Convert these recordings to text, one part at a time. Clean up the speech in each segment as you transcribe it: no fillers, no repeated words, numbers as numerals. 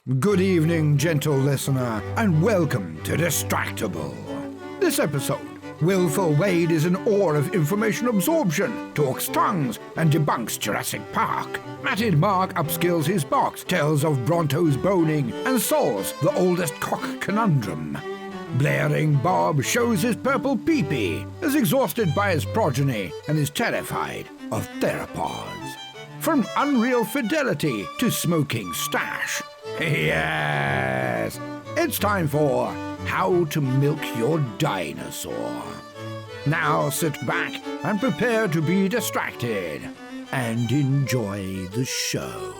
Good evening, gentle listener, and welcome to Distractible. This episode, willful Wade is in awe of information absorption, talks tongues, and debunks Jurassic Park. Matted Mark upskills his box, tells of Bronto's boning, and solves the oldest cock conundrum. Blaring Bob shows his purple pee-pee, is exhausted by his progeny, and is terrified of theropods. From unreal fidelity to smoking stash. Yes! It's time for How to Milk Your Dinosaur. Now sit back and prepare to be distracted and enjoy the show.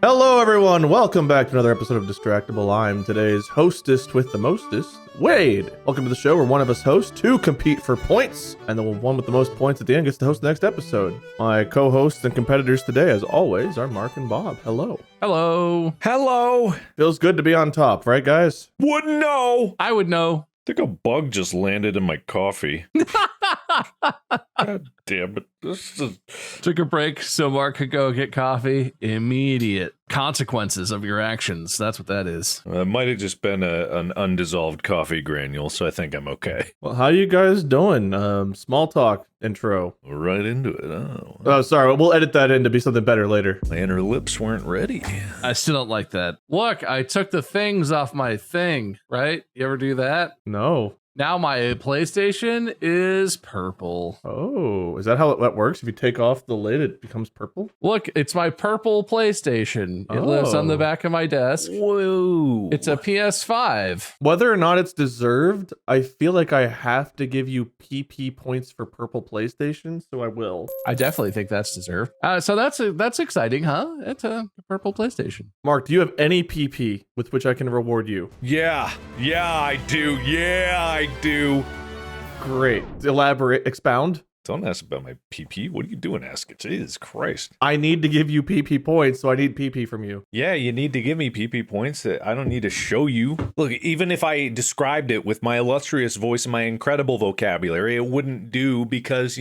Hello everyone, welcome back to another episode of Distractible. I'm today's hostess with the mostest, Wade. Welcome to the show where one of us hosts to compete for points, and the one with the most points at the end gets to host the next episode. My co-hosts and competitors today, as always, are Mark and Bob. Hello. Hello. Hello. Feels good to be on top, right guys? Wouldn't know. I would know. I think a bug just landed in my coffee. God damn it. This is... Took a break so Mark could go get coffee. Immediate consequences of your actions. That's what that is. It might have just been an undissolved coffee granule, so I think I'm okay. Well, how you guys doing? Small talk intro. We're right into it. Oh, Sorry, we'll edit that in to be something better later. man, her lips weren't ready. I still don't like that. Look, I took the things off my thing, right? You ever do that? No. Now my PlayStation is purple. Oh, is that how that works? If you take off the lid, it becomes purple? Look, it's my purple PlayStation. It lives on the back of my desk. Whoa. It's a PS5. Whether or not it's deserved, I feel like I have to give you PP points for purple PlayStation, so I will. I definitely think that's deserved. So that's exciting, huh? It's a purple PlayStation. Mark, do you have any PP with which I can reward you? Yeah, I do. I do. Great. Elaborate, expound. Don't ask about my PP. What are you doing asking? Jesus Christ. I need to give you PP points, so I need PP from you. Yeah, you need to give me PP points that I don't need to show you. Look, even if I described it with my illustrious voice and my incredible vocabulary, it wouldn't do because,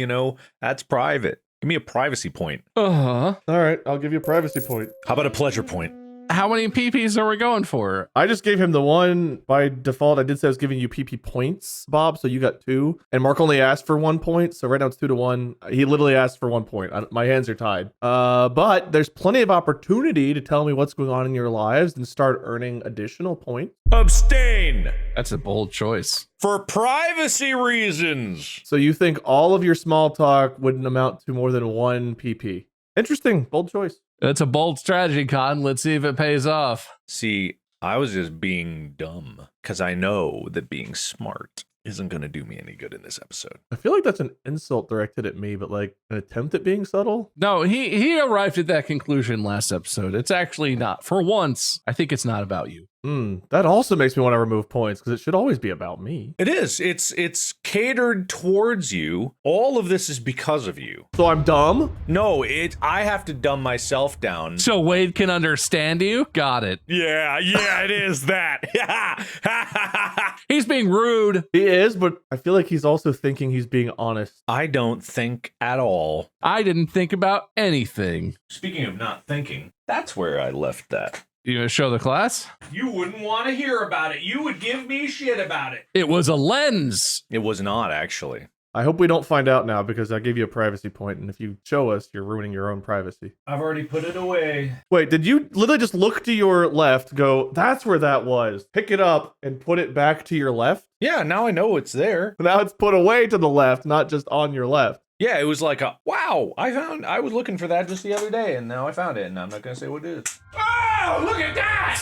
that's private. Give me a privacy point. Uh-huh. All right, I'll give you a privacy point. How about a pleasure point? How many PPs are we going for? I just gave him the one by default. I did say I was giving you PP points, Bob, so you got 2. And Mark only asked for 1 point, so right now it's 2-1. He literally asked for 1 point. My hands are tied. But there's plenty of opportunity to tell me what's going on in your lives and start earning additional points. Abstain! That's a bold choice. For privacy reasons! So you think all of your small talk wouldn't amount to more than 1 PP? Interesting. Bold choice. That's a bold strategy, Con. Let's see if it pays off. See, I was just being dumb, because I know that being smart isn't going to do me any good in this episode. I feel like that's an insult directed at me, but like an attempt at being subtle. No, he arrived at that conclusion last episode. It's actually not. For once, I think it's not about you. That also makes me want to remove points because it should always be about me. It is. It's catered towards you. All of this is because of you. So I'm dumb? No, I have to dumb myself down. So Wade can understand you? Got it. Yeah, it is that. He's being rude. He is, but I feel like he's also thinking he's being honest. I don't think at all. I didn't think about anything. Speaking of not thinking, that's where I left that. You gonna show the class? You wouldn't want to hear about it. You would give me shit about it. It was a lens. It was not, actually. I hope we don't find out now because I gave you a privacy point, and if you show us, you're ruining your own privacy. I've already put it away. Wait, did you literally just look to your left, go, that's where that was, pick it up, and put it back to your left? Yeah, now I know it's there. Now it's put away to the left, not just on your left. Yeah, it was like wow, I was looking for that just the other day, and now I found it, and I'm not going to say what it is. Oh, look at that!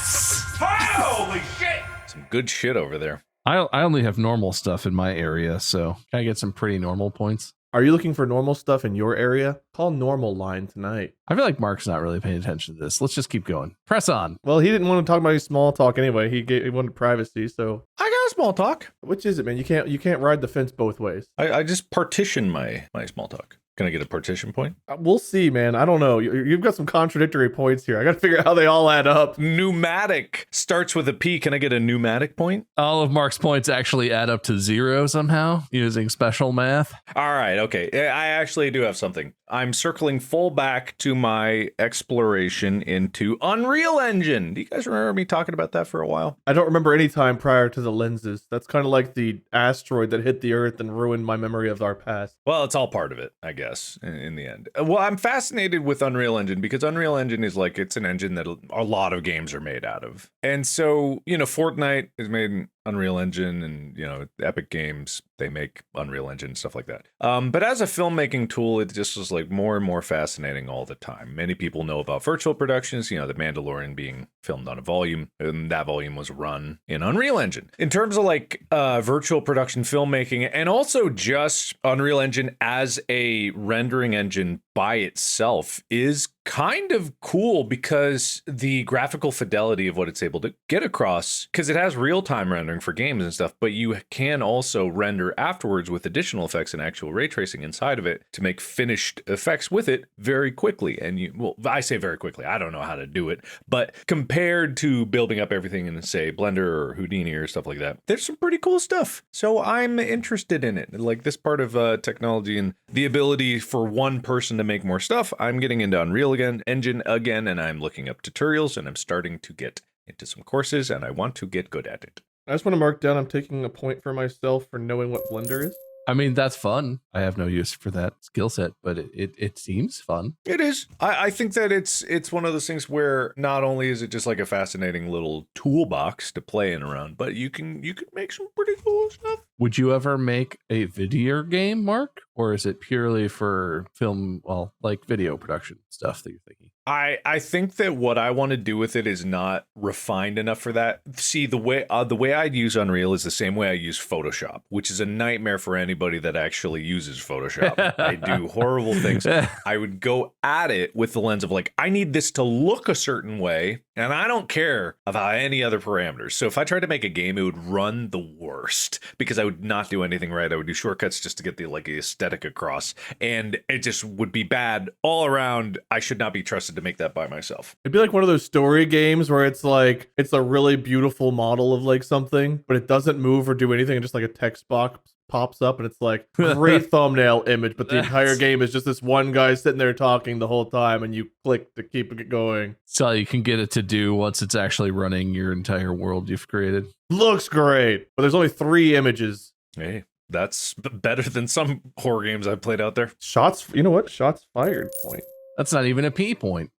Holy shit! Some good shit over there. I only have normal stuff in my area, so can I get some pretty normal points? Are you looking for normal stuff in your area? Call normal line tonight. I feel like Mark's not really paying attention to this. Let's just keep going. Press on. Well, he didn't want to talk about his small talk anyway. He wanted privacy, so... I got a small talk. Which is it, man? You can't ride the fence both ways. I just partition my small talk. Can I get a partition point? We'll see, man. I don't know. You've got some contradictory points here. I got to figure out how they all add up. Pneumatic starts with a P. Can I get a pneumatic point? All of Mark's points actually add up to 0 somehow using special math. All right, okay. I actually do have something. I'm circling full back to my exploration into Unreal Engine. Do you guys remember me talking about that for a while? I don't remember any time prior to the lenses. That's kind of like the asteroid that hit the Earth and ruined my memory of our past. Well, it's all part of it, I guess, in the end. Well, I'm fascinated with Unreal Engine because Unreal Engine is like, it's an engine that a lot of games are made out of. And so, Fortnite is made in Unreal Engine, and Epic Games, they make Unreal Engine, stuff like that. But as a filmmaking tool, it just was like more and more fascinating all the time. Many people know about virtual productions, The Mandalorian being filmed on a volume, and that volume was run in Unreal Engine. In terms of like virtual production filmmaking, and also just Unreal Engine as a rendering engine by itself is kind of cool because the graphical fidelity of what it's able to get across, because it has real-time rendering for games and stuff, but you can also render afterwards with additional effects and actual ray tracing inside of it to make finished effects with it very quickly. And I say very quickly, I don't know how to do it, but compared to building up everything in, say, Blender or Houdini or stuff like that, there's some pretty cool stuff. So I'm interested in it. Like this part of technology and the ability for one person to make more stuff. I'm getting into Unreal Engine again, and I'm looking up tutorials, and I'm starting to get into some courses, and I want to get good at it. I just want to mark down I'm taking a point for myself for knowing what Blender is. I mean, that's fun. I have no use for that skill set, but it seems fun. It is. I think that it's one of those things where not only is it just like a fascinating little toolbox to play in around, but you can make some pretty cool stuff. Would you ever make a video game, Mark? Or is it purely for film, like video production stuff that you're thinking? I think that what I want to do with it is not refined enough for that. See, the way I'd use Unreal is the same way I use Photoshop, which is a nightmare for anybody that actually uses Photoshop. I do horrible things. I would go at it with the lens of like, I need this to look a certain way, and I don't care about any other parameters. So if I tried to make a game, it would run the worst because I would not do anything right. I would do shortcuts just to get the aesthetic across, and it just would be bad all around. I should not be trusted to make that by myself. It'd be like one of those story games where it's like it's a really beautiful model of like something, but it doesn't move or do anything, and just like a text box pops up and it's like great thumbnail image, but the entire game is just this one guy sitting there talking the whole time, and you click to keep it going. So you can get it to do once it's actually running your entire world you've created. Looks great, but there's only 3 images. Hey, that's better than some horror games I've played out there. Shots, you know what? Shots fired point. That's not even a P point.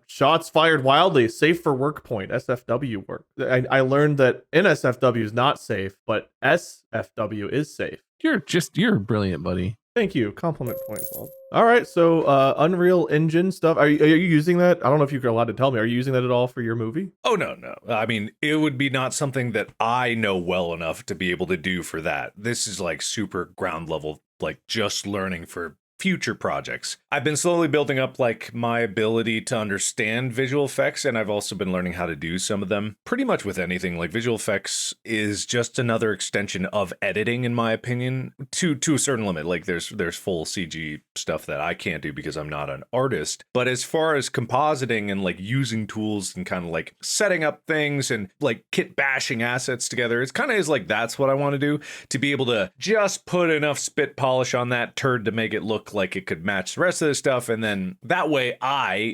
Shots fired wildly, safe for work point, SFW work. I learned that NSFW is not safe, but SFW is safe. You're brilliant, buddy. Thank you. Compliment point, Bob. All right, so Unreal Engine stuff. Are you using that? I don't know if you're allowed to tell me. Are you using that at all for your movie? Oh, no. I mean, it would be not something that I know well enough to be able to do for that. This is like super ground level, like just learning for future projects. I've been slowly building up like my ability to understand visual effects, and I've also been learning how to do some of them. Pretty much with anything, like visual effects is just another extension of editing, in my opinion, to a certain limit. Like there's full CG stuff that I can't do because I'm not an artist. But as far as compositing and like using tools and kind of like setting up things and like kit bashing assets together, it's kind of is like that's what I want to do, to be able to just put enough spit polish on that turd to make it look like it could match the rest of the stuff. And then that way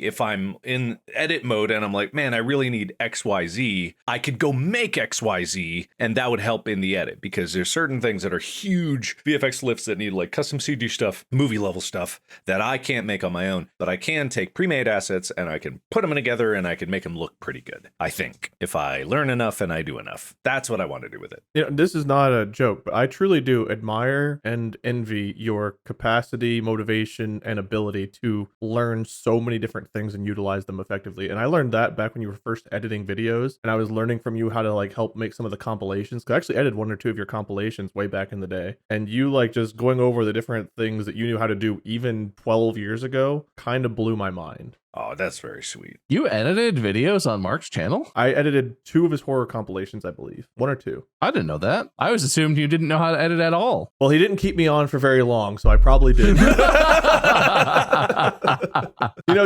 if I'm in edit mode and I'm like, man, I really need XYZ, I could go make XYZ, and that would help in the edit, because there's certain things that are huge VFX lifts that need like custom CG stuff, movie level stuff that I can't make on my own, but I can take pre-made assets and I can put them together and I can make them look pretty good. I think if I learn enough and I do enough, that's what I want to do with it. This is not a joke, but I truly do admire and envy your capacity, motivation, and ability to learn so many different things and utilize them effectively. And I learned that back when you were first editing videos, and I was learning from you how to like help make some of the compilations, because I actually edited 1 or 2 of your compilations way back in the day, and you like just going over the different things that you knew how to do even 12 years ago kind of blew my mind. Oh, that's very sweet. You edited videos on Mark's channel? I edited 2 of his horror compilations, I believe. 1 or 2. I didn't know that. I always assumed you didn't know how to edit at all. Well, he didn't keep me on for very long, so I probably did.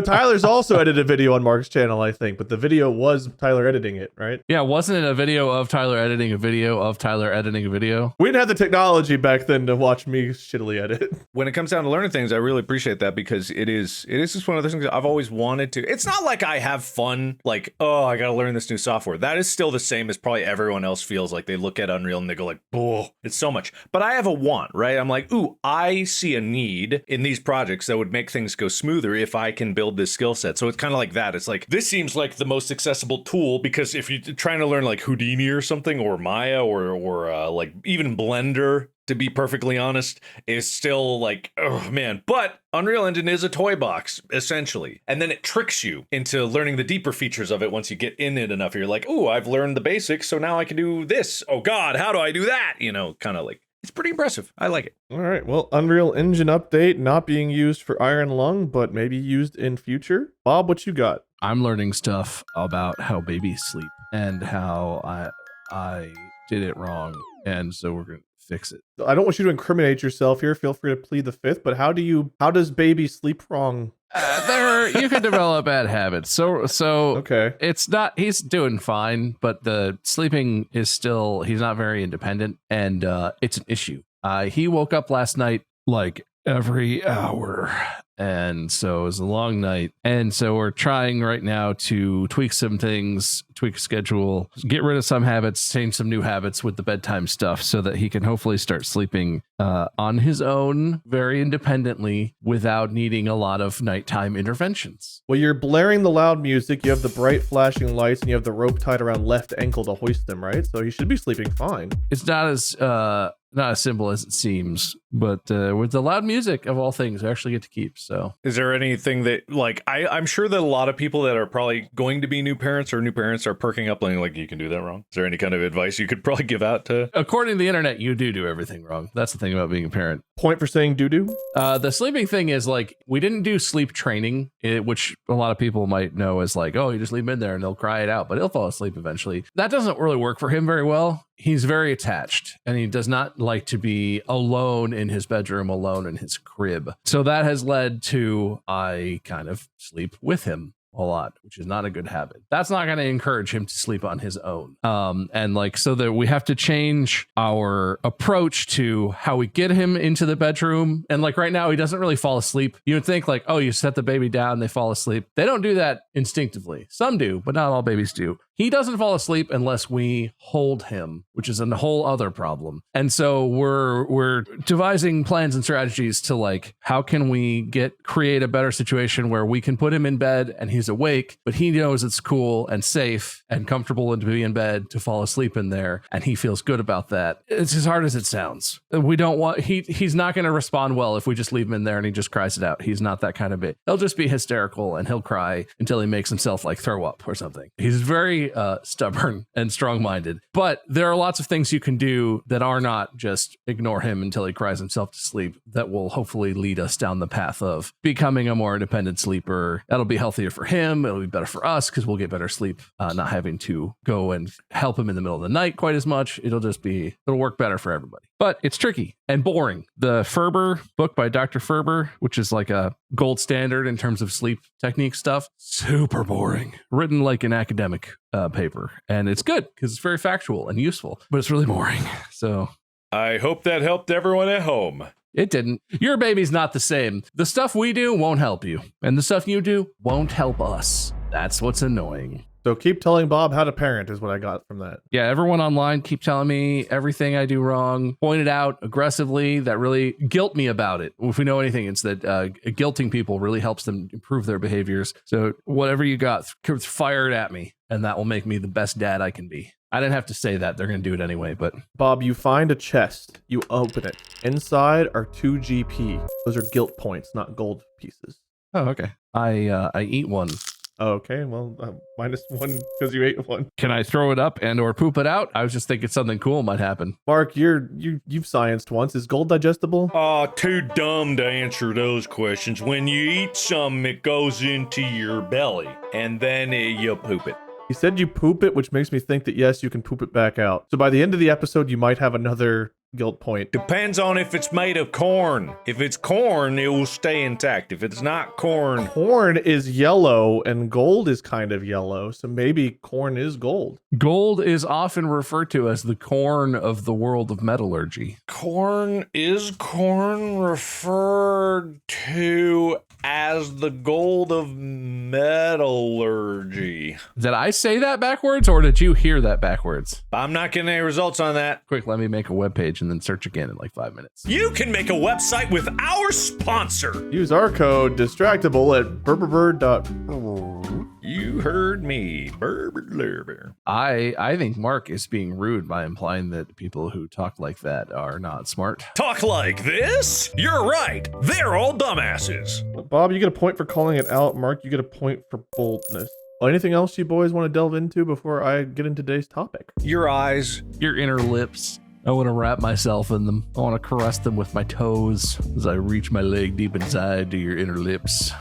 Tyler's also edited a video on Mark's channel, I think, but the video was Tyler editing it, right? Yeah, wasn't it a video of Tyler editing a video of Tyler editing a video? We didn't have the technology back then to watch me shittily edit. When it comes down to learning things, I really appreciate that because it is just one of those things that I've always wanted to. It's not like I have fun, like, oh, I got to learn this new software. That is still the same as probably everyone else feels like. They look at Unreal and they go like, oh, it's so much. But I have a want, right? I'm like, ooh, I see a need in these projects that would make things go smoother if I can build this skill set. So it's kind of like that. It's like, this seems like the most accessible tool because if you're trying to learn like Houdini or something or Maya or like even Blender, to be perfectly honest, is still like, oh man. But Unreal Engine is a toy box, essentially. And then it tricks you into learning the deeper features of it once you get in it enough. You're like, oh, I've learned the basics, so now I can do this. Oh God, how do I do that? Kind of like, it's pretty impressive. I like it. All right, well, Unreal Engine update, not being used for Iron Lung, but maybe used in future. Bob, what you got? I'm learning stuff about how babies sleep and how I did it wrong. And so we're going to fix it. I don't want you to incriminate yourself here. Feel free to plead the fifth, but how does baby sleep wrong? You can develop bad habits. So okay. It's not, he's doing fine, but the sleeping is still, he's not very independent, and it's an issue. He woke up last night like every hour, and so it was a long night. And so we're trying right now to tweak some things, tweak schedule, get rid of some habits, change some new habits with the bedtime stuff so that he can hopefully start sleeping on his own very independently without needing a lot of nighttime interventions. Well, you're blaring the loud music, you have the bright flashing lights, and you have the rope tied around left ankle to hoist them, right? So he should be sleeping fine. It's not as simple as it seems, but with the loud music of all things, I actually get to keep. So is there anything that, like, I'm sure that a lot of people that are probably going to be new parents or new parents are perking up like, you can do that wrong? Is there any kind of advice you could probably give out to? According to the internet, you do everything wrong. That's the thing about being a parent. Point for saying doo-doo? The sleeping thing is like, we didn't do sleep training, which a lot of people might know as like, oh, you just leave him in there and they'll cry it out, but he'll fall asleep eventually. That doesn't really work for him very well. He's very attached and he does not like to be alone in his bedroom, alone in his crib. So that has led to I kind of sleep with him a lot, which is not a good habit. That's not going to encourage him to sleep on his own. And like, so that we have to change our approach to how we get him into the bedroom. And like right now, he doesn't really fall asleep. You would think like, oh, you set the baby down, they fall asleep. They don't do that instinctively. Some do, but not all babies do. He doesn't fall asleep unless we hold him, which is a whole other problem. And so we're devising plans and strategies to like, how can we create a better situation where we can put him in bed and he's awake, but he knows it's cool and safe and comfortable and to be in bed to fall asleep in there. And he feels good about that. It's as hard as it sounds. We don't want, he's not going to respond well if we just leave him in there and he just cries it out. He's not that kind of bit. He'll just be hysterical and he'll cry until he makes himself like throw up or something. He's very stubborn and strong-minded, but there are lots of things you can do that are not just ignore him until he cries himself to sleep that will hopefully lead us down the path of becoming a more independent sleeper. That'll be healthier for him. It'll be better for us because we'll get better sleep, not having to go and help him in the middle of the night quite as much. It'll work better for everybody. But it's tricky and boring. The Ferber book by Dr. Ferber, which is like a gold standard in terms of sleep technique stuff, super boring. Written like an academic paper. And it's good because it's very factual and useful, but it's really boring. So I hope that helped everyone at home. It didn't. Your baby's not the same. The stuff we do won't help you, and the stuff you do won't help us. That's what's annoying. So keep telling Bob how to parent is what I got from that. Yeah, everyone online keep telling me everything I do wrong, point it out aggressively, that really guilt me about it. If we know anything, it's that guilting people really helps them improve their behaviors. So whatever you got, fire it at me, and that will make me the best dad I can be. I didn't have to say that. They're going to do it anyway, but... Bob, you find a chest. You open it. Inside are 2 GP. Those are guilt points, not gold pieces. Oh, okay. I eat one Okay, well, -1 because you ate one. Can I throw it up and or poop it out? I was just thinking something cool might happen. Mark, you've scienced once. Is gold digestible? Oh, too dumb to answer those questions. When you eat something, it goes into your belly, and then you poop it. You said you poop it, which makes me think that yes, you can poop it back out. So by the end of the episode, you might have another guilt point. Depends on if it's made of corn. If it's corn, it will stay intact. If it's not corn, Corn is yellow and gold is kind of yellow, so maybe corn is gold. Gold is often referred to as the corn of the world of metallurgy. is corn referred to as the gold of metallurgy? Did I say that backwards or did you hear that backwards? I'm not getting any results on that. Quick, let me make a webpage and then search again in like 5 minutes. You can make a website with our sponsor. Use our code Distractible at burberbird. You heard me. Burr. I think Mark is being rude by implying that people who talk like that are not smart. Talk like this? You're right. They're all dumbasses. Bob, you get a point for calling it out. Mark, you get a point for boldness. Anything else you boys want to delve into before I get into today's topic? Your eyes. Your inner lips. I want to wrap myself in them. I want to caress them with my toes as I reach my leg deep inside to your inner lips.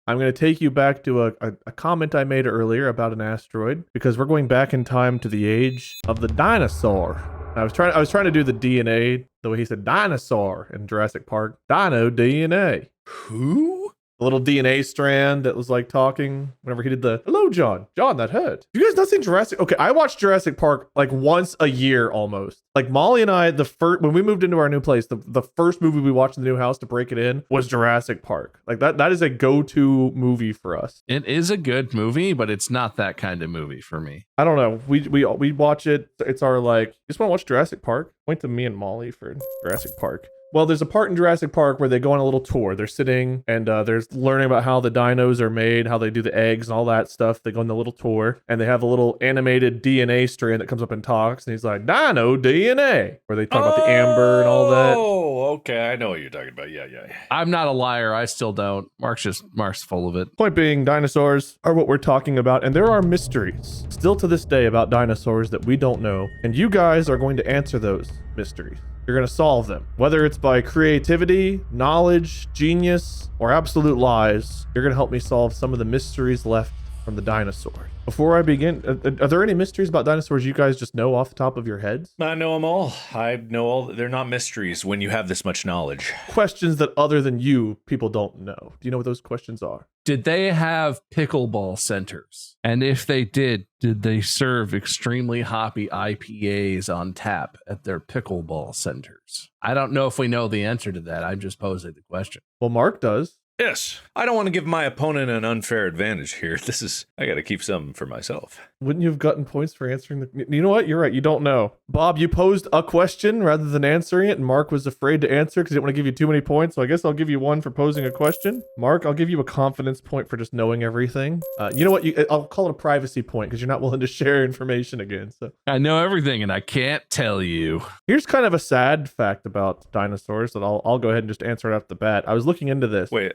I'm going to take you back to a comment I made earlier about an asteroid because we're going back in time to the age of the dinosaur. I was trying to do the DNA the way he said dinosaur in Jurassic Park. Dino DNA. Who? The little DNA strand that was like talking whenever he did the hello, John, that hurt. Have you guys not seen Jurassic? Okay, I watched Jurassic Park like once a year almost. Like Molly and I, when we moved into our new place, the first movie we watched in the new house to break it in was Jurassic Park. Like that is a go-to movie for us. It is a good movie, but it's not that kind of movie for me. I don't know. We watch it. It's our like, you just want to watch Jurassic Park? Point to me and Molly for Jurassic Park. Well, there's a part in Jurassic Park where they go on a little tour. They're sitting and they're learning about how the dinos are made, how they do the eggs and all that stuff. They go on the little tour and they have a little animated DNA strand that comes up and talks. And he's like, Dino DNA, where they talk about the amber and all that. Oh, okay. I know what you're talking about. Yeah. I'm not a liar. I still don't. Mark's full of it. Point being, dinosaurs are what we're talking about. And there are mysteries still to this day about dinosaurs that we don't know. And you guys are going to answer those mysteries. You're going to solve them. Whether it's by creativity, knowledge, genius, or absolute lies, you're going to help me solve some of the mysteries left from the dinosaurs. Before I begin, are there any mysteries about dinosaurs you guys just know off the top of your heads? I know them all. I know all. They're not mysteries when you have this much knowledge. Questions that other than you, people don't know. Do you know what those questions are? Did they have pickleball centers? And if they did they serve extremely hoppy IPAs on tap at their pickleball centers? I don't know if we know the answer to that. I'm just posing the question. Well, Mark does. Yes. I don't want to give my opponent an unfair advantage here. I got to keep something for myself. Wouldn't you have gotten points for answering the... You know what? You're right. You don't know. Bob, you posed a question rather than answering it, and Mark was afraid to answer because he didn't want to give you too many points, so I guess I'll give you one for posing a question. Mark, I'll give you a confidence point for just knowing everything. You know what? I'll call it a privacy point because you're not willing to share information again. So I know everything, and I can't tell you. Here's kind of a sad fact about dinosaurs that I'll go ahead and just answer it off the bat. I was looking into this. Wait,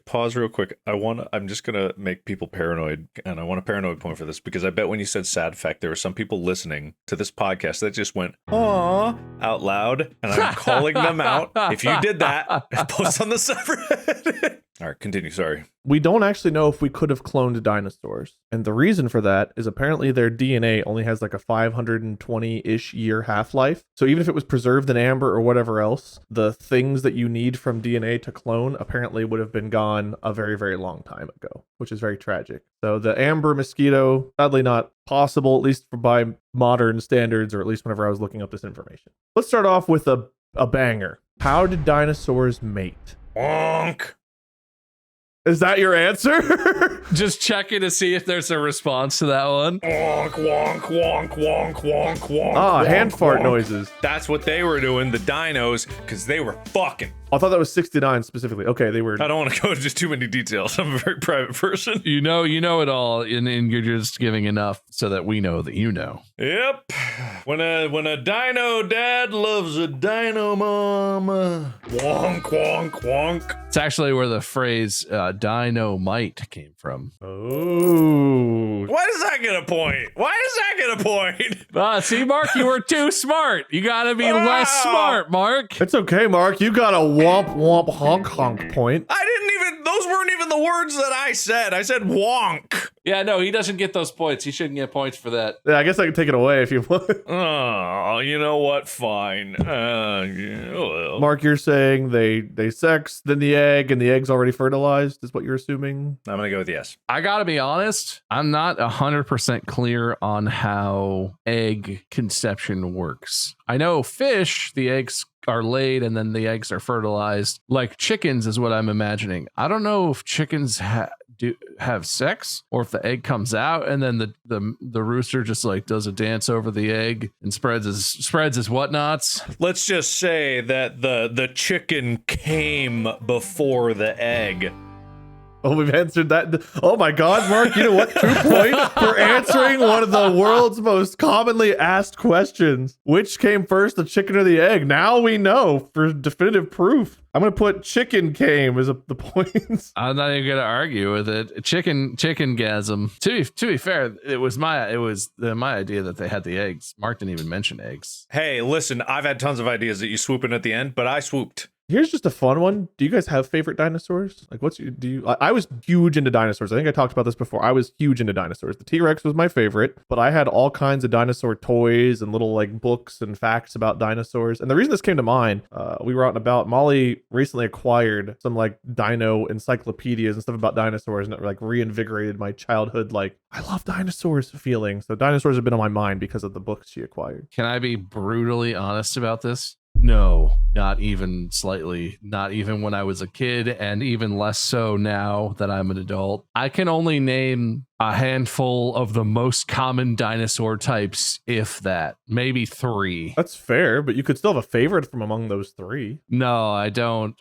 pause real quick. I'm just going to make people paranoid, and I want a paranoid point for this because I bet when you said sad fact, there were some people listening to this podcast that just went, "Aw," out loud, and I'm calling them out. If you did that, post on the subreddit. All right, continue. Sorry. We don't actually know if we could have cloned dinosaurs. And the reason for that is apparently their DNA only has like a 520-ish year half-life. So even if it was preserved in amber or whatever else, the things that you need from DNA to clone apparently would have been gone a very, very long time ago, which is very tragic. So the amber mosquito, sadly not possible, at least by modern standards, or at least whenever I was looking up this information. Let's start off with a banger. How did dinosaurs mate? Wonk. Is that your answer? Just checking to see if there's a response to that one. Wonk, wonk, wonk, wonk, wonk, wonk. Ah, wonk, hand fart wonk. noises. That's what they were doing, the dinos, because they were fucking. I thought that was 69 specifically. Okay, they were. I don't want to go into too many details. I'm a very private person. You know it all, and you're just giving enough so that we know that you know. Yep. When a dino dad loves a dino mom. Wonk, wonk, wonk. It's actually where the phrase dynamite came from. Oh. Why does that get a point? Why does that get a point? See, Mark, you were too smart. You gotta be less smart, Mark. It's okay, Mark. You got a womp womp honk honk point. Those weren't even the words that I said. I said wonk. Yeah, no, he doesn't get those points. He shouldn't get points for that. Yeah, I guess I can take it away if you want. Oh, you know what? Fine. Yeah, well. Mark, you're saying they sex, then the egg, and the egg's already fertilized, is what you're assuming? I'm going to go with yes. I gotta be honest, I'm not 100% clear on how egg conception works. I know fish, the eggs are laid and then the eggs are fertilized. Like chickens is what I'm imagining. I don't know if chickens have sex or if the egg comes out and then the rooster just like does a dance over the egg and spreads his whatnots. Let's just say that the chicken came before the egg. Oh, we've answered that. Oh my God, Mark, you know what? 2 points for answering one of the world's most commonly asked questions. Which came first, the chicken or the egg? Now we know for definitive proof. I'm going to put chicken came as the points. I'm not even going to argue with it. Chicken-gasm. To be fair, it was my idea that they had the eggs. Mark didn't even mention eggs. Hey, listen, I've had tons of ideas that you swoop in at the end, but I swooped. Here's just a fun one. Do you guys have favorite dinosaurs? Like, I was huge into dinosaurs. I think I talked about this before. I was huge into dinosaurs. The T-Rex was my favorite, but I had all kinds of dinosaur toys and little like books and facts about dinosaurs. And the reason this came to mind, we were out and about. Molly recently acquired some like dino encyclopedias and stuff about dinosaurs, and it like reinvigorated my childhood like I love dinosaurs feeling. So dinosaurs have been on my mind because of the books she acquired. Can I be brutally honest about this? No, not even slightly. Not even when I was a kid, and even less so now that I'm an adult. I can only name a handful of the most common dinosaur types, if that. Maybe 3. That's fair, but you could still have a favorite from among those 3. No, I don't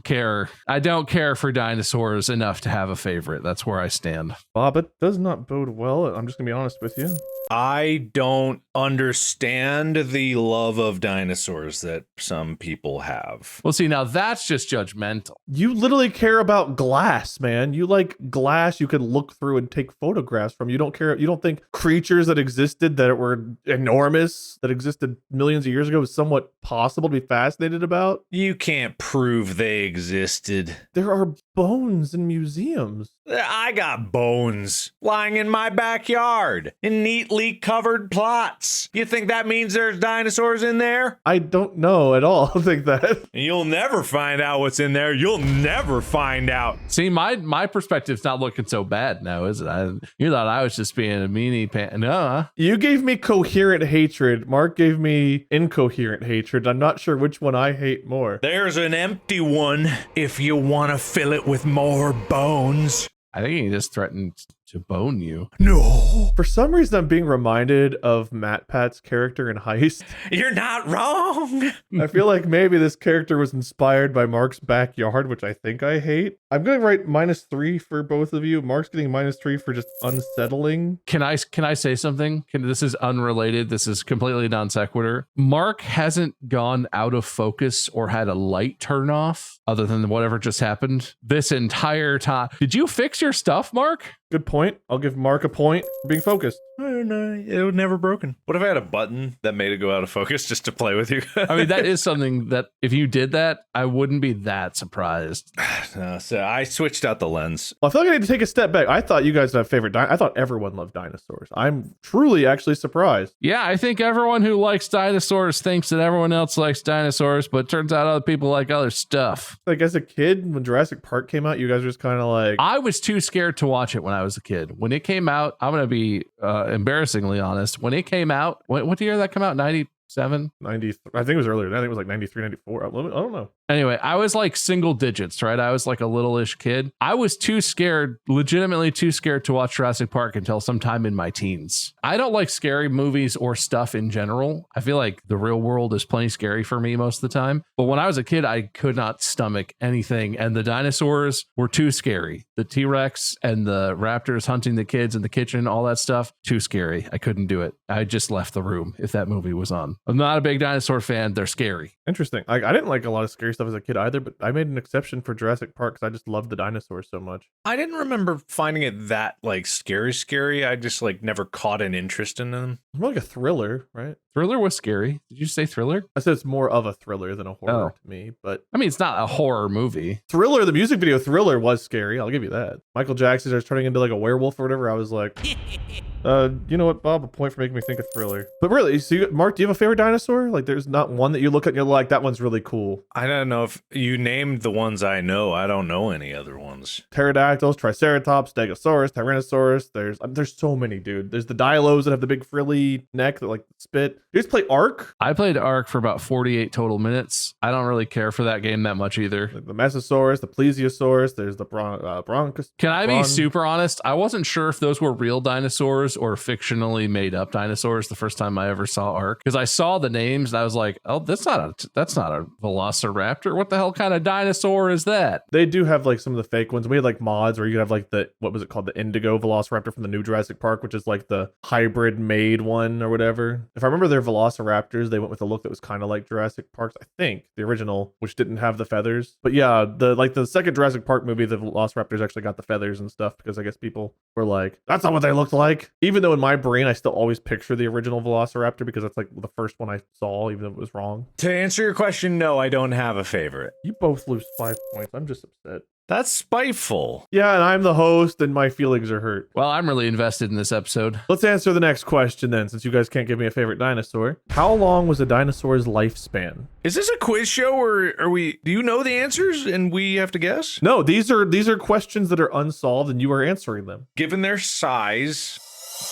care. I don't care for dinosaurs enough to have a favorite. That's where I stand. Bob, it does not bode well. I'm just gonna be honest with you. I don't understand the love of dinosaurs that some people have. Well, see, now that's just judgmental. You literally care about glass, man. You like glass you could look through and take photographs from. You don't care. You don't think creatures that existed that were enormous, that existed millions of years ago, is somewhat possible to be fascinated about? You can't prove they existed. There are bones in museums. I got bones lying in my backyard in neatly covered plots. You think that means there's dinosaurs in there? I don't know at all. I think that. You'll never find out what's in there. You'll never find out. See, my perspective's not looking so bad now, is it? You thought I was just being a meanie pan. No. You gave me coherent hatred. Mark gave me incoherent hatred. I'm not sure which one I hate more. There's an empty one if you want to fill it with more bones. I think he just threatened to bone you. No. For some reason, I'm being reminded of Matt Pat's character in Heist. You're not wrong. I feel like maybe this character was inspired by Mark's backyard, which I think I hate. I'm going to write -3 for both of you. Mark's getting -3 for just unsettling. Can I say something? This is unrelated. This is completely non sequitur. Mark hasn't gone out of focus or had a light turn off other than whatever just happened this entire time. Did you fix your stuff, Mark? Good point. I'll give Mark a point for being focused. No, it was never broken. What if I had a button that made it go out of focus just to play with you? I mean, that is something that if you did that, I wouldn't be that surprised. No, so I switched out the lens. Well, I feel like I need to take a step back. I thought you guys had a favorite I thought everyone loved dinosaurs. I'm truly actually surprised. Yeah, I think everyone who likes dinosaurs thinks that everyone else likes dinosaurs, but it turns out other people like other stuff. Like as a kid, when Jurassic Park came out, you guys were just kind of like... I was too scared to watch it when I was a kid. When it came out, I'm going to be embarrassingly honest. When it came out, what year did that come out? 97. 90. I think it was earlier. I think it was like 93, 94. I don't know. Anyway, I was like single digits, right? I was like a little-ish kid. I was too scared, legitimately too scared to watch Jurassic Park until sometime in my teens. I don't like scary movies or stuff in general. I feel like the real world is plenty scary for me most of the time. But when I was a kid, I could not stomach anything. And the dinosaurs were too scary. The T-Rex and the raptors hunting the kids in the kitchen, all that stuff, too scary. I couldn't do it. I just left the room if that movie was on. I'm not a big dinosaur fan. They're scary. Interesting. I didn't like a lot of scary stuff as a kid either, but I made an exception for Jurassic Park because I just loved the dinosaurs so much. I didn't remember finding it that like scary. I just like never caught an interest in them. It's more like a thriller, right? Thriller was scary. Did you say Thriller? I said it's more of a thriller than a horror to me, but I mean, it's not a horror movie. Thriller, the music video Thriller was scary. I'll give you that. Michael Jackson starts turning into like a werewolf or whatever. I was like, you know what, Bob? A point for making me think of Thriller. But really, so Mark, do you have a favorite dinosaur? Like, there's not one that you look at and you're like, that one's really cool. I don't know if you named the ones I know. I don't know any other ones. Pterodactyls, Triceratops, Stegosaurus, Tyrannosaurus. There's so many, dude. There's the Dilos that have the big frilly neck that like spit. You just play Ark? I played Ark for about 48 total minutes. I don't really care for that game that much either. Like the Mesosaurus, the Plesiosaurus. There's the Bronchus. Can I be super honest? I wasn't sure if those were real dinosaurs or fictionally made up dinosaurs the first time I ever saw Ark, because I saw the names and I was like, oh, that's not a velociraptor. What the hell kind of dinosaur is that? They do have like some of the fake ones. We had like mods where you could have like what was it called? The Indigo Velociraptor from the new Jurassic Park, which is like the hybrid made one or whatever. If I remember their Velociraptors, they went with a look that was kind of like Jurassic Park's, I think, the original, which didn't have the feathers. But yeah, the second Jurassic Park movie, the Velociraptors actually got the feathers and stuff because I guess people were like, that's not what they looked like. Even though in my brain, I still always picture the original Velociraptor because that's like the first one I saw, even though it was wrong. To answer your question, no, I don't have a favorite. You both lose 5 points. I'm just upset. That's spiteful. Yeah, and I'm the host and my feelings are hurt. Well, I'm really invested in this episode. Let's answer the next question then, since you guys can't give me a favorite dinosaur. How long was a dinosaur's lifespan? Is this a quiz show or do you know the answers and we have to guess? No, these are questions that are unsolved and you are answering them. Given their size,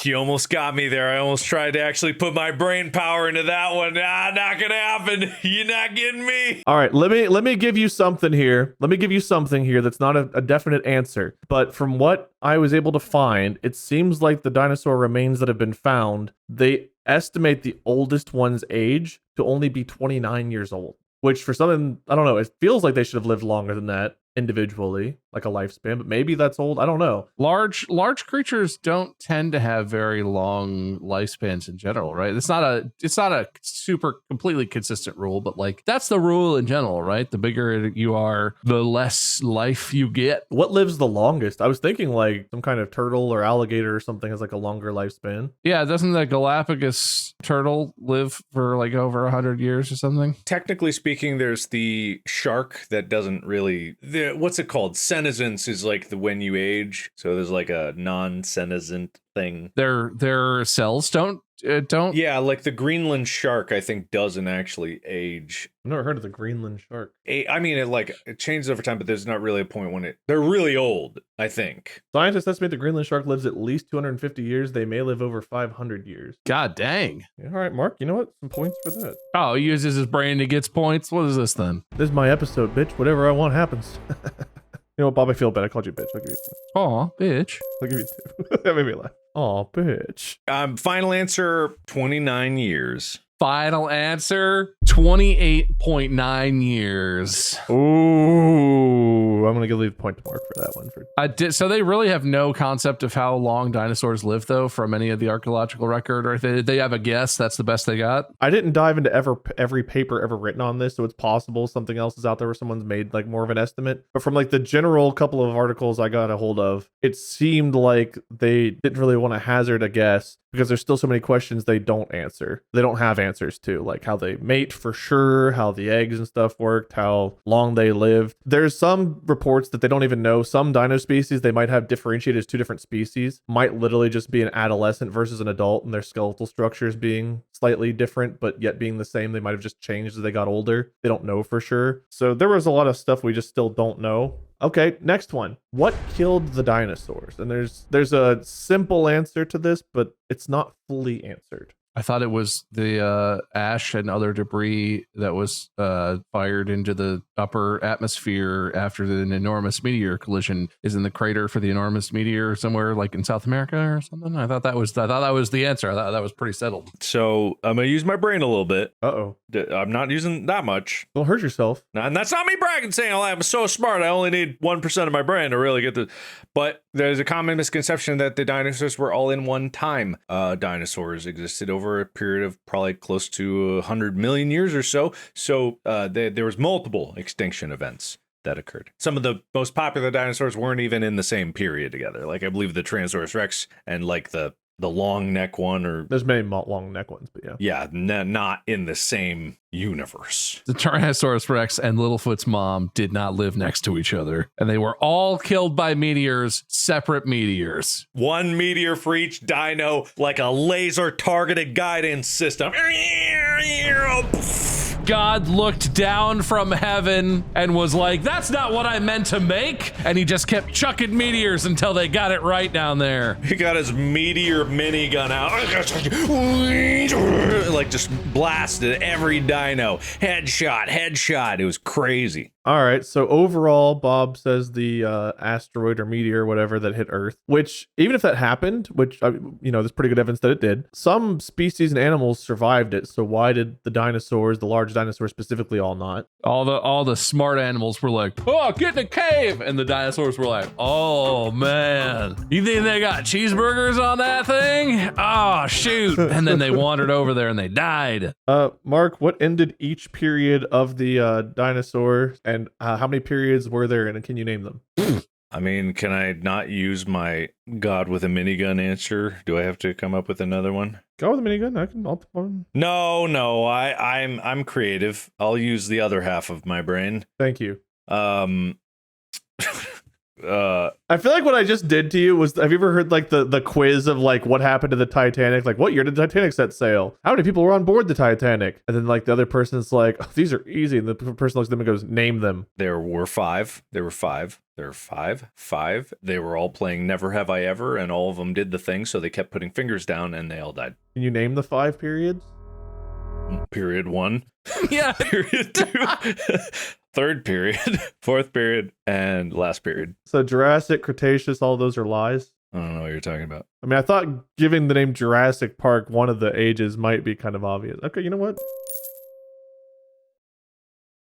you almost got me there. I almost tried to actually put my brain power into that one. Not gonna happen. You're not getting me. All right, let me give you something here. Let me give you something here that's not a definite answer. But from what I was able to find, it seems like the dinosaur remains that have been found, they estimate the oldest one's age to only be 29 years old. Which for something, I don't know, it feels like they should have lived longer than that individually, like a lifespan, but maybe that's old. I don't know. Large creatures don't tend to have very long lifespans in general, right? It's not a super completely consistent rule, but like that's the rule in general, right? The bigger you are, the less life you get. What lives the longest? I was thinking like some kind of turtle or alligator or something has like a longer lifespan. Yeah, doesn't the Galapagos turtle live for like over 100 years or something? Technically speaking, there's the shark that doesn't really... what's it called? Senescence is like when you age. So there's like a non-senescent thing. Their cells don't. Yeah, like the Greenland shark, I think, doesn't actually age. I've never heard of the Greenland shark. I mean, it changes over time, but there's not really a point when they're really old, I think. Scientists estimate the Greenland shark lives at least 250 years. They may live over 500 years. God dang. Yeah, all right, Mark, you know what? Some points for that. Oh, he uses his brain to get points? What is this then? This is my episode, bitch. Whatever I want happens. You know what, Bob? I feel bad. I called you bitch. I'll give you a point. Aw, bitch. I'll give you 2. That made me laugh. Aw, bitch. Final answer, 29 years. Final answer, 28.9 years. Ooh, I'm going to leave a point to Mark for that one. So they really have no concept of how long dinosaurs live, though, from any of the archaeological record, or if they have a guess, that's the best they got? I didn't dive into every paper ever written on this, so it's possible something else is out there where someone's made like more of an estimate. But from like the general couple of articles I got a hold of, it seemed like they didn't really want to hazard a guess because there's still so many questions they don't answer. They don't have answers to, like how they mate for sure, how the eggs and stuff worked, how long they lived. There's some reports that they don't even know. Some dino species they might have differentiated as 2 different species, might literally just be an adolescent versus an adult, and their skeletal structures being slightly different, but yet being the same. They might have just changed as they got older. They don't know for sure. So there was a lot of stuff we just still don't know. Okay, next one. What killed the dinosaurs? And there's a simple answer to this, but it's not fully answered. I thought it was the ash and other debris that was fired into the upper atmosphere after an enormous meteor collision is in the crater for the enormous meteor somewhere like in South America or something. I thought that was the answer. I thought that was pretty settled. So I'm gonna use my brain a little bit. Uh-oh. I'm not using that much. Don't hurt yourself. And that's not me bragging, saying I'm so smart. I only need 1% of my brain to really get the. But there's a common misconception that the dinosaurs were all in one time. Dinosaurs existed over a period of probably close to 100 million years or so. So there was multiple extinction events that occurred. Some of the most popular dinosaurs weren't even in the same period together. Like I believe the Tyrannosaurus Rex and like the long neck one, or there's many long neck ones, but yeah, not in the same universe. The Tyrannosaurus Rex and Littlefoot's mom did not live next to each other, and they were all killed by meteors, separate meteors. One meteor for each dino, like a laser targeted guidance system. God looked down from heaven and was like, that's not what I meant to make. And he just kept chucking meteors until they got it right down there. He got his meteor minigun out. Like just blasted every dino. Headshot. It was crazy. All right, so overall, Bob says the asteroid or meteor, whatever, that hit Earth, which even if that happened, which, there's pretty good evidence that it did, some species and animals survived it. So why did the dinosaurs, the large dinosaurs specifically, all not? All the smart animals were like, oh, get in the cave. And the dinosaurs were like, oh, man, you think they got cheeseburgers on that thing? Oh, shoot. And then they wandered over there and they died. Mark, what ended each period of the dinosaur? And how many periods were there, and can you name them? I mean, can I not use my God with a minigun answer? Do I have to come up with another one? Go with a minigun. I'll No. I'm creative. I'll use the other half of my brain. Thank you. I feel like what I just did to you was, have you ever heard like the quiz of like what happened to the Titanic? Like, what year did the Titanic set sail? How many people were on board the Titanic? And then like the other person's like, oh, these are easy. And the person looks at them and goes, name them. There were five. There were five. They were all playing Never Have I Ever, and all of them did the thing, so they kept putting fingers down, and they all died. Can you name the 5 periods? Period 1. Yeah. Period 2. Third period, fourth period, and last period. So Jurassic, Cretaceous, all those are lies? I don't know what you're talking about. I mean, I thought giving the name Jurassic Park one of the ages might be kind of obvious. Okay, you know what?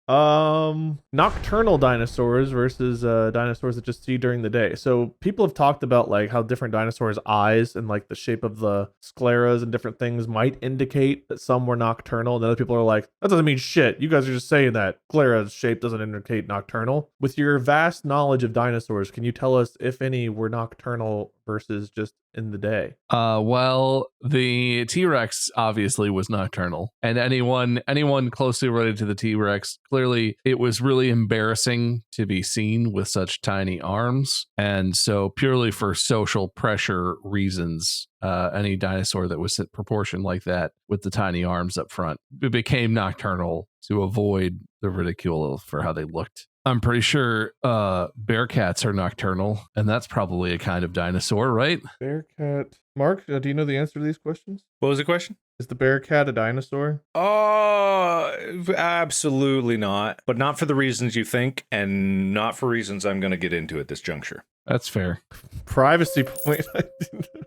Nocturnal dinosaurs versus dinosaurs that just see during the day. So people have talked about like how different dinosaurs' eyes and like the shape of the scleras and different things might indicate that some were nocturnal, and other people are like, that doesn't mean shit. You guys are just saying that sclera's shape doesn't indicate nocturnal. With your vast knowledge of dinosaurs, can you tell us if any were nocturnal versus just in the day? Well, the T-Rex obviously was nocturnal, and anyone closely related to the T-Rex, clearly it was really embarrassing to be seen with such tiny arms, and so purely for social pressure reasons, any dinosaur that was proportioned like that with the tiny arms up front, it became nocturnal to avoid the ridicule for how they looked. I'm pretty sure bearcats are nocturnal, and that's probably a kind of dinosaur, right? Bearcat. Mark, do you know the answer to these questions? What was the question? Is the bearcat a dinosaur? Absolutely not. But not for the reasons you think, and not for reasons I'm going to get into at this juncture. That's fair. Privacy point.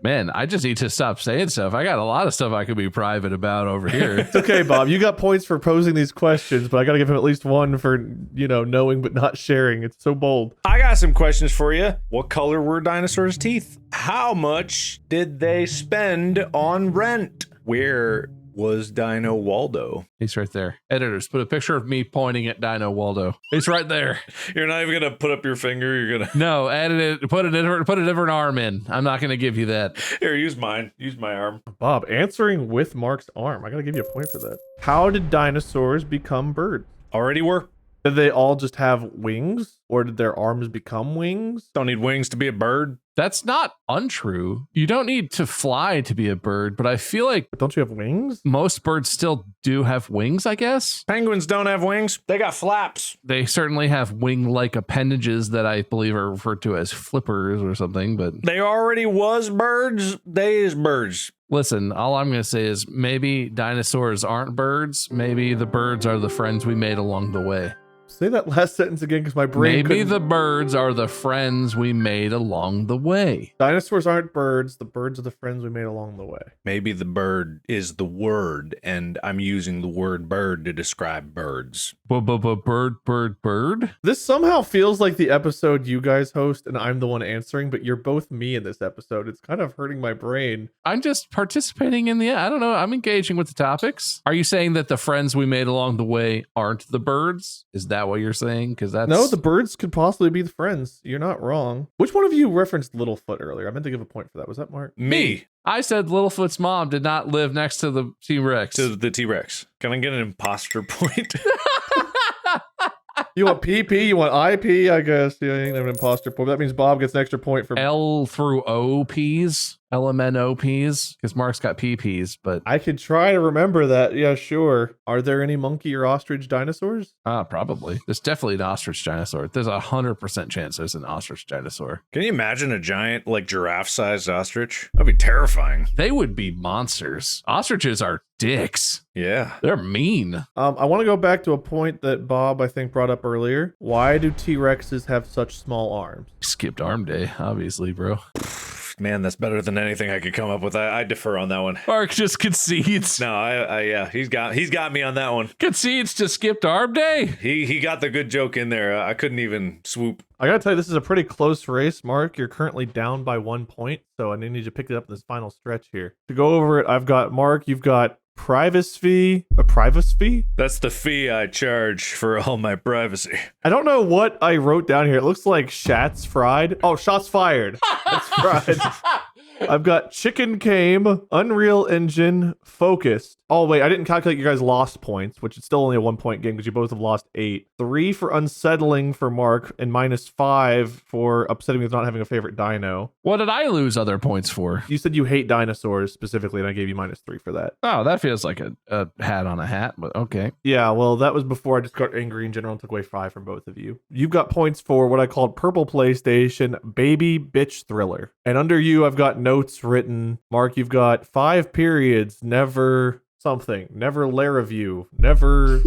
Man, I just need to stop saying stuff. I got a lot of stuff I could be private about over here. It's okay, Bob. You got points for posing these questions, but I got to give him at least one for, knowing but not sharing. It's so bold. I got some questions for you. What color were dinosaurs' teeth? How much did they spend on rent? Where was Dino Waldo? He's right there. Editors, put a picture of me pointing at Dino Waldo. He's right there. You're not even gonna put up your finger. You're gonna no, edit it. Put a different arm in. I'm not gonna give you that. Here, use mine. Use my arm. Bob, answering with Mark's arm. I gotta give you a point for that. How did dinosaurs become birds? Already were. Did they all just have wings, or did their arms become wings? Don't need wings to be a bird. That's not untrue. You don't need to fly to be a bird, but I feel like... But don't you have wings? Most birds still do have wings, I guess. Penguins don't have wings. They got flaps. They certainly have wing-like appendages that I believe are referred to as flippers or something, but... They already was birds. They is birds. Listen, all I'm going to say is maybe dinosaurs aren't birds. Maybe the birds are the friends we made along the way. Say that last sentence again, because my brain. Maybe the birds are the friends we made along the way. Dinosaurs aren't birds. The birds are the friends we made along the way. Maybe the bird is the word, and I'm using the word bird to describe birds. Bird? This somehow feels like the episode you guys host and I'm the one answering, but you're both me in this episode. It's kind of hurting my brain. I'm just participating in I don't know. I'm engaging with the topics. Are you saying that the friends we made along the way aren't the birds? Is that what you're saying? Because that's... No, the birds could possibly be the friends. You're not wrong. Which one of you referenced Littlefoot earlier? I meant to give a point for that. Was that Mark? Me. I said Littlefoot's mom did not live next to the T-Rex. To the T-Rex. Can I get an imposter point? You want PP? You want IP? I guess. Yeah, you ain't an imposter point. That means Bob gets an extra point for L through O P's. LMNOPs, because Mark's got PPs, but I could try to remember that. Yeah, sure. Are there any monkey or ostrich dinosaurs? Probably. There's definitely an ostrich dinosaur. There's 100% chance there's an ostrich dinosaur. Can you imagine a giant, like, giraffe-sized ostrich? That'd be terrifying. They would be monsters. Ostriches are dicks. Yeah. They're mean. I want to go back to a point that Bob, I think, brought up earlier. Why do T-Rexes have such small arms? Skipped arm day, obviously, bro. Man, that's better than anything I could come up with. I defer on that one. Mark just concedes. No, yeah, he's got me on that one. Concedes to skipped arm day. He got the good joke in there. I couldn't even swoop. I gotta tell you, this is a pretty close race, Mark. You're currently down by 1 point, so I need you to pick it up in this final stretch here. To go over it, I've got Mark. You've got privacy. A privacy fee? That's the fee I charge for all my privacy. I don't know what I wrote down here. It looks like Shats fried. Oh, shots fired. That's fried. I've got chicken came, Unreal Engine, focused. Oh, wait, I didn't calculate you guys' lost points, which is still only a 1 point game because you both have lost 8. 3 for unsettling for Mark, and -5 for upsetting me with not having a favorite dino. What did I lose other points for? You said you hate dinosaurs specifically, and I gave you -3 for that. Oh, that feels like a hat on a hat, but okay. Yeah, well, that was before I just got angry in general and took away 5 from both of you. You've got points for what I called Purple PlayStation, Baby Bitch Thriller. And under you, I've got notes written. Mark, you've got 5 periods, never something, never Laraview, never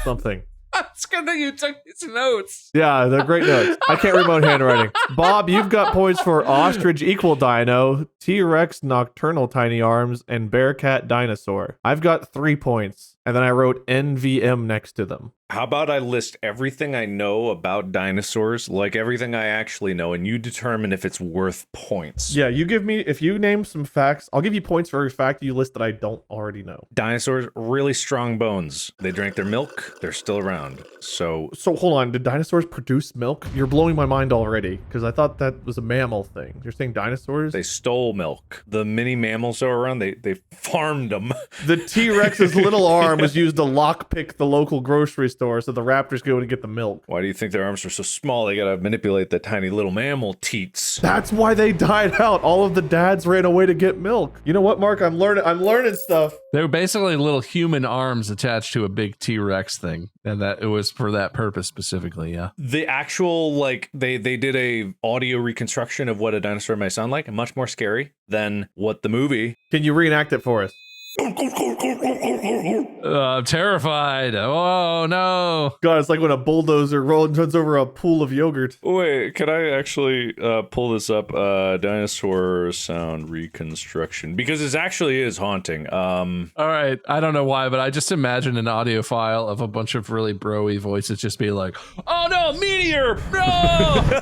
something. It's good that you took these notes. Yeah, they're great notes. I can't read my own handwriting. Bob, you've got points for Ostrich Equal Dino, T-Rex Nocturnal Tiny Arms, and Bearcat Dinosaur. I've got 3 points, and then I wrote NVM next to them. How about I list everything I know about dinosaurs, like everything I actually know, and you determine if it's worth points. Yeah, you give me, if you name some facts, I'll give you points for every fact you list that I don't already know. Dinosaurs, really strong bones. They drank their milk. They're still around. So hold on, did dinosaurs produce milk? You're blowing my mind already, because I thought that was a mammal thing. You're saying dinosaurs? they stole milk. The mini mammals that were around, they farmed them. The T-Rex's little arm was used to lockpick the local grocery store so the raptors go to get the milk. Why do you think their arms are so small? They gotta manipulate the tiny little mammal teats. That's why they died out. All of the dads ran away to get milk. You know what, Mark? I'm learning stuff. They were basically little human arms attached to a big T-Rex thing, and that it was for that purpose specifically. Yeah. The actual, like, they did a audio reconstruction of what a dinosaur may sound like, and much more scary than what the movie. Can you reenact it for us? I'm terrified. Oh no. God, it's like when a bulldozer runs over a pool of yogurt. Wait, could I actually pull this up? Dinosaur sound reconstruction, because this actually is haunting. All right, I don't know why, but I just imagine an audio file of a bunch of really bro-y voices just be like, "Oh no, meteor! No!"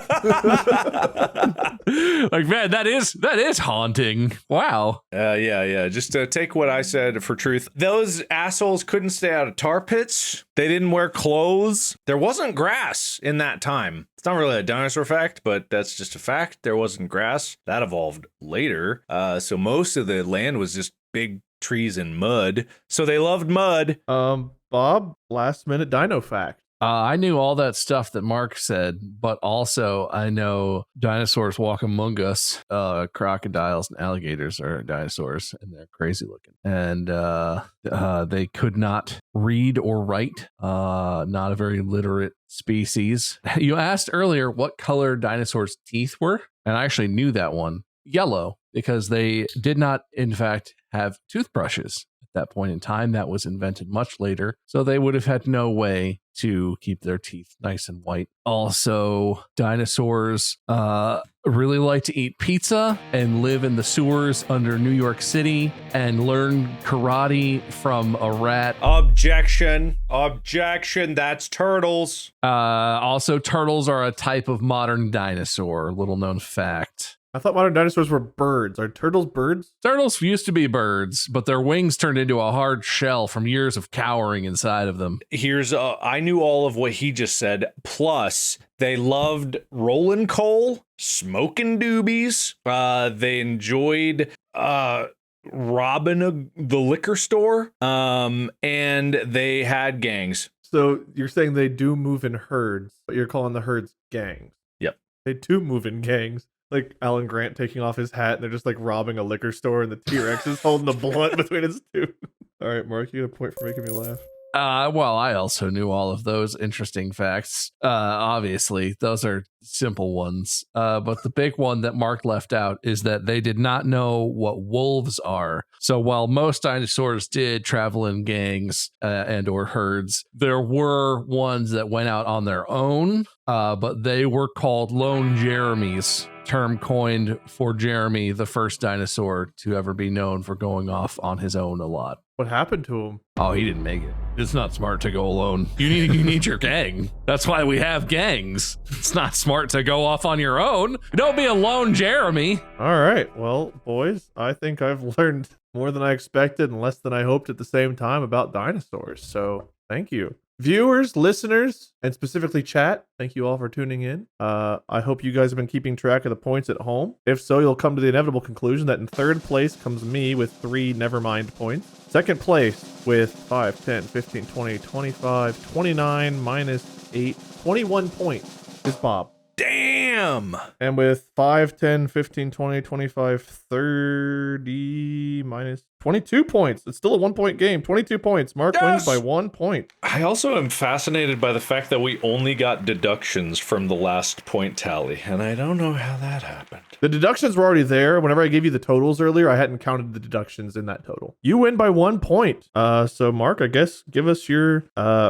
Like, man, that is haunting. Wow. Yeah. Just take what I said for truth. Those assholes couldn't stay out of tar pits. They didn't wear clothes. There wasn't grass in that time. It's not really a dinosaur fact, but that's just a fact. There wasn't grass. That evolved later. So most of the land was just big trees and mud. So they loved mud. Bob, last minute dino fact. I knew all that stuff that Mark said, but also I know dinosaurs walk among us. Crocodiles and alligators are dinosaurs, and they're crazy looking. And they could not read or write. Not a very literate species. You asked earlier what color dinosaurs' teeth were, and I actually knew that one. Yellow. because they did not, in fact, have toothbrushes at that point in time. That was invented much later. So they would have had no way to keep their teeth nice and white. Also, dinosaurs really like to eat pizza and live in the sewers under New York City and learn karate from a rat. Objection. That's turtles. Also, turtles are a type of modern dinosaur. Little known fact. I thought modern dinosaurs were birds. Are turtles birds? Turtles used to be birds, but their wings turned into a hard shell from years of cowering inside of them. Here's I knew all of what he just said. Plus, they loved rolling coal, smoking doobies. They enjoyed robbing the liquor store. And they had gangs. So you're saying they do move in herds, but you're calling the herds gangs. Yep. They do move in gangs. Like Alan Grant taking off his hat and they're just like robbing a liquor store and the T-Rex is holding the blunt between his two. All right, Mark, you get a point for making me laugh. Well, I also knew all of those interesting facts. Obviously, those are simple ones. But the big one that Mark left out is that they did not know what wolves are. So while most dinosaurs did travel in gangs and or herds, there were ones that went out on their own, but they were called lone Jeremies. Term coined for Jeremy, the first dinosaur to ever be known for going off on his own a lot. What happened to him? Oh, he didn't make it. It's not smart to go alone. You need your gang. That's why we have gangs. It's not smart to go off on your own. Don't be a lone Jeremy. All right. Well, boys, I think I've learned more than I expected and less than I hoped at the same time about dinosaurs. So thank you. Viewers, listeners, and specifically chat, thank you all for tuning in. I hope you guys have been keeping track of the points at home. If so, you'll come to the inevitable conclusion that in third place comes me with 3 Nevermind points. Second place with 5, 10, 15, 20, 25, 29, minus 8, 21 points is Bob. Damn. And with 5, 10, 15, 20, 25, 30, minus 22 points. It's still a 1-point game. 22 points. Mark wins by 1 point. I also am fascinated by the fact that we only got deductions from the last point tally, and I don't know how that happened. The deductions were already there. Whenever I gave you the totals earlier, I hadn't counted the deductions in that total. You win by 1 point. So Mark, I guess give us your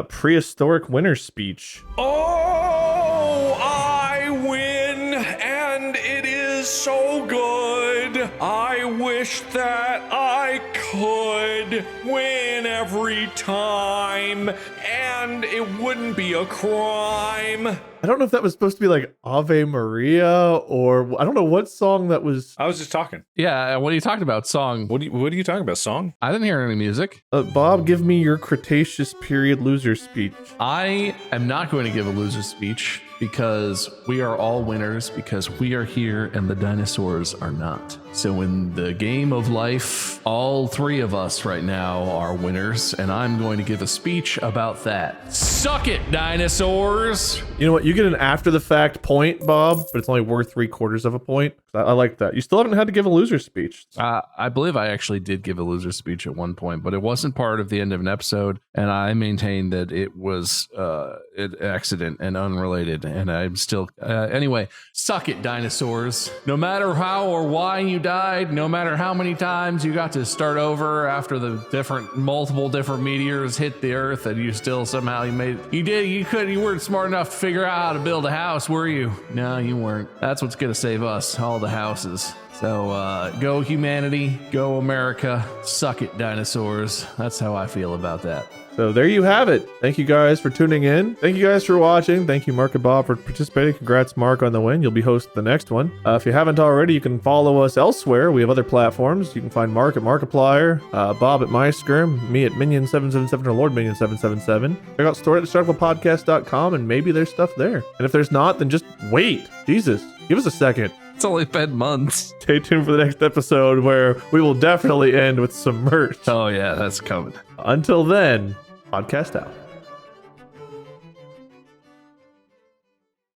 prehistoric winner speech. Oh, I win, and it is so good. I wish that I could win every time, and it wouldn't be a crime. I don't know if that was supposed to be like Ave Maria or I don't know what song that was. I was just talking. Yeah, what are you talking about? Song. What are you talking about? Song? I didn't hear any music. Bob, give me your Cretaceous period loser speech. I am not going to give a loser speech because we are all winners because we are here and the dinosaurs are not. So in the game of life, all 3 of us right now are winners, and I'm going to give a speech about that. Suck it, dinosaurs! You know what? You get an after the fact point, Bob, but it's only worth 3/4 of a point. I like that. You still haven't had to give a loser speech. I believe I actually did give a loser speech at one point, but it wasn't part of the end of an episode, and I maintain that it was an accident and unrelated, and I'm still... anyway, suck it, dinosaurs. No matter how or why you died, no matter how many times you got to start over after the multiple different meteors hit the earth, and you still somehow you weren't smart enough to figure out how to build a house, were you? No, you weren't. That's what's gonna save us, all the houses. So go humanity, go America, suck it, dinosaurs. That's how I feel about that. So there you have it. Thank you guys for tuning in. Thank you guys for watching. Thank you, Mark and Bob, for participating. Congrats, Mark, on the win. You'll be hosting the next one. If you haven't already, you can follow us elsewhere. We have other platforms. You can find Mark at Markiplier, Bob at MyScrim, me at Minion777, or Lord Minion777. Check out store at distractablepodcast.com, and maybe there's stuff there. And if there's not, then just wait. Jesus, give us a second. It's only been months. Stay tuned for the next episode where we will definitely end with some merch. Oh yeah, that's coming. Until then, podcast out.